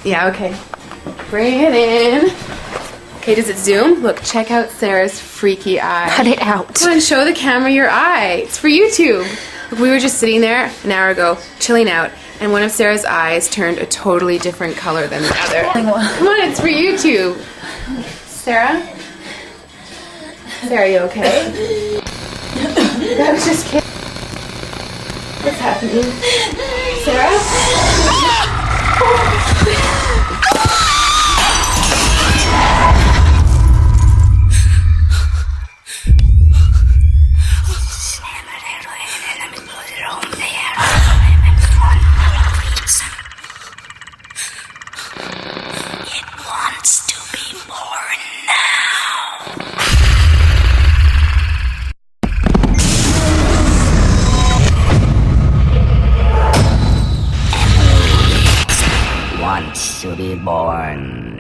Yeah, okay. Bring it in. Okay, does it zoom? Look, check out Sarah's freaky eye. Cut it out. Come on, show the camera your eye. It's for YouTube. Look, we were just sitting there an hour ago, chilling out, and one of Sarah's eyes turned a totally different color than the other. Come on, it's for YouTube. Sarah? Sarah, you okay? I was just kidding. What's happening? Sarah? Wants to be born.